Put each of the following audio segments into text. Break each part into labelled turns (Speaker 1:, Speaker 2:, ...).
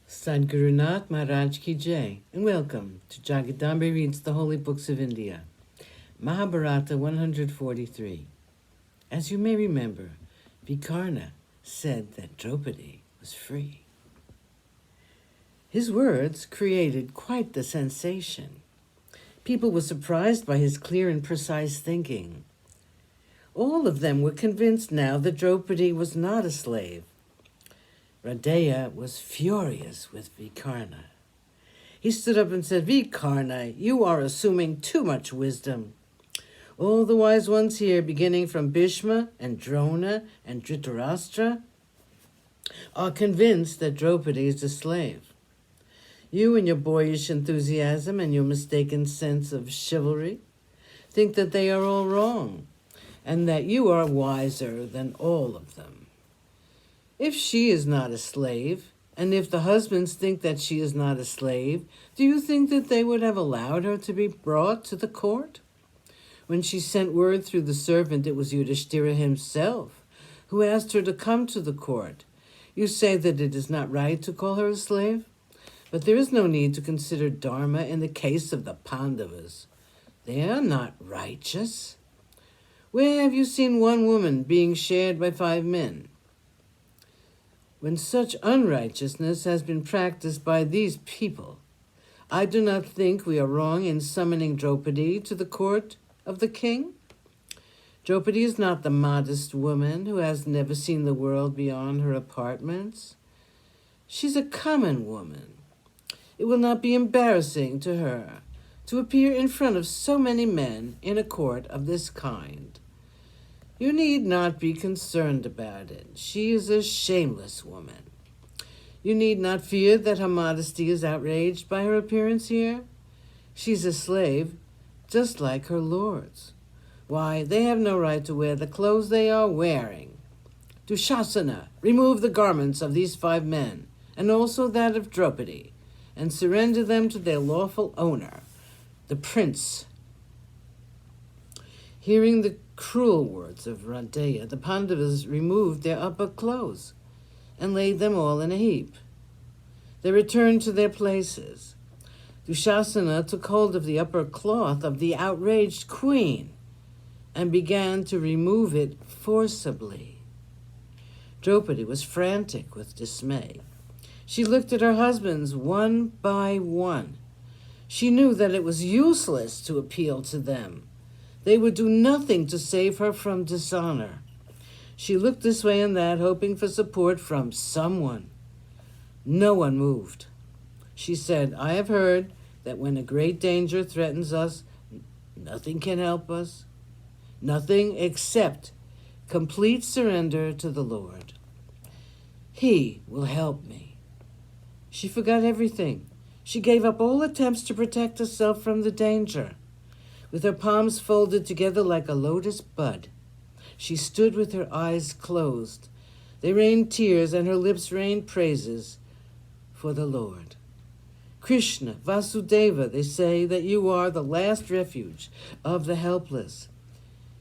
Speaker 1: Sadhguru Nath Maharaj Ki Jai, and welcome to Jagadambe Reads the Holy Books of India, Mahabharata143. As you may remember, Vikarna said that Draupadi was free. His words created quite the sensation. People were surprised by his clear and precise thinking. All of them were convinced now that Draupadi was not a slave. Radeya was furious with Vikarna. He stood up and said, "Vikarna, you are assuming too much wisdom. All the wise ones here, beginning from Bhishma and Drona and Dhritarashtra, are convinced that Draupadi is a slave. You and your boyish enthusiasm and your mistaken sense of chivalry think that they are all wrong, and that you are wiser than all of them. If she is not a slave, and if the husbands think that she is not a slave, do you think that they would have allowed her to be brought to the court? When she sent word through the servant, it was Yudhishthira himself who asked her to come to the court. You say that it is not right to call her a slave, but there is no need to consider dharma in the case of the Pandavas. They are not righteous. Where have you seen one woman being shared by 5 men? When such unrighteousness has been practiced by these people, I do not think we are wrong in summoning Draupadi to the court of the king. Draupadi is not the modest woman who has never seen the world beyond her apartments. She's a common woman. It will not be embarrassing to her to appear in front of so many men in a court of this kind. You need not be concerned about it. She is a shameless woman. You need not fear that her modesty is outraged by her appearance here. She's a slave, just like her lords. Why, they have no right to wear the clothes they are wearing. Dushasana, remove the garments of these 5 men, and also that of Draupadi, and surrender them to their lawful owner, the prince." Hearing the cruel words of Radeya, the Pandavas removed their upper clothes and laid them all in a heap. They returned to their places. Dushasana took hold of the upper cloth of the outraged queen and began to remove it forcibly. Draupadi was frantic with dismay. She looked at her husbands one by one. She knew that it was useless to appeal to them. They would do nothing to save her from dishonor. She looked this way and that, hoping for support from someone. No one moved. She said, "I have heard that when a great danger threatens us, nothing can help us. Nothing except complete surrender to the Lord. He will help me." She forgot everything. She gave up all attempts to protect herself from the danger. With her palms folded together like a lotus bud, she stood with her eyes closed. They rained tears and her lips rained praises for the Lord. "Krishna, Vasudeva, they say that you are the last refuge of the helpless.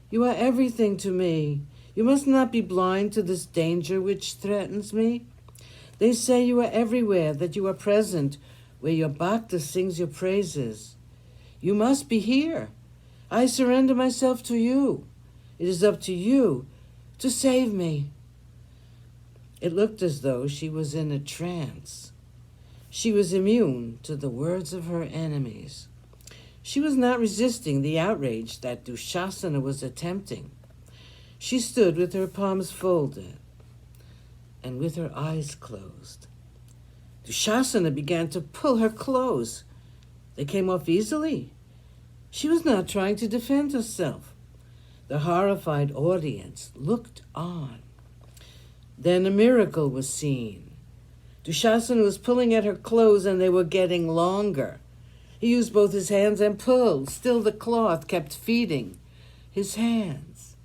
Speaker 1: You are everything to me. You must not be blind to this danger which threatens me. They say you are everywhere, that you are present where your bhakta sings your praises. You must be here. I surrender myself to you. It is up to you to save me." It looked as though she was in a trance. She was immune to the words of her enemies. She was not resisting the outrage that Dushasana was attempting. She stood with her palms folded and with her eyes closed. Dushasana began to pull her clothes. They came off easily. She was not trying to defend herself. The horrified audience looked on. Then a miracle was seen. Dushasana was pulling at her clothes and they were getting longer. He used both his hands and pulled. Still the cloth kept feeding his hands.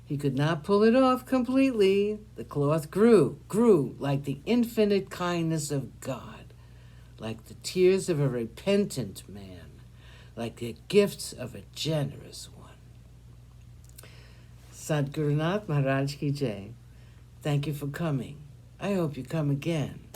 Speaker 1: He could not pull it off completely. The cloth grew like the infinite kindness of God, like the tears of a repentant man, like the gifts of a generous one. Sadhguru Nath Maharaj Ki Jai. Thank you for coming. I hope you come again.